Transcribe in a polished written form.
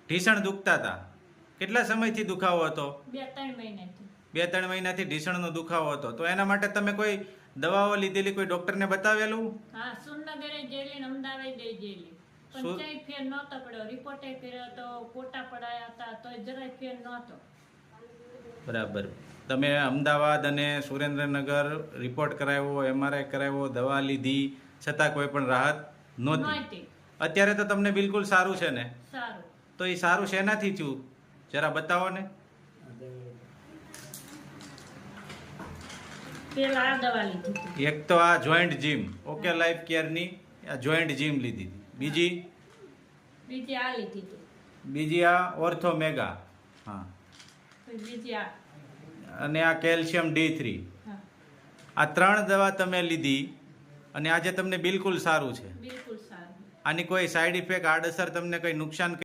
ઢીસણ દુખતા હતા, કેટલા સમયથી દુખાવો હતો? 2-3 મહિનાથી. 2-3 મહિનાથી ઢીસણનો દુખાવો હતો. તો એના માટે તમે કોઈ દવાઓ લીધેલી, કોઈ ડોક્ટરને બતાવેલું? હા, સુરનગરે જેલી ને અમદાવાદ જેલી. પણ શું? ક્યાંય ફેર નહોતો પડ્યો. રિપોર્ટે કર્યો તો ફોટા પડાયા હતા તોય જરાય ફેર નહોતો. બરાબર. તમે અમદાવાદ અને સુરેન્દ્રનગર રિપોર્ટ કરાવ્યો, MRI કરાવ્યો, દવા લીધી, છતાં કોઈ પણ રાહત નહોતી. નહોતી. અત્યારે તો તમને બિલકુલ સારું છે ને? સારું. તો એ સારું શેનાથી થયું જરા બતાવો ને. પેલા આ દવા લીધી હતી. એક તો આ જોઈન્ટ જીમ, ઓકે લાઈફ કેરની આ જોઈન્ટ જીમ લીધી હતી. બીજી આ લીધી હતી. બીજી આ ઓર્થો મેગા. હા. બીજી આ. અને આ કેલ્શિયમ D3. હા. આ 3 દવા તમે લીધી અને આજે તમને બિલકુલ સારું છે. બિલકુલ સારું. આની કોઈ સાઈડ ઇફેક્ટ, આડઅસર, તમને કોઈ નુકસાન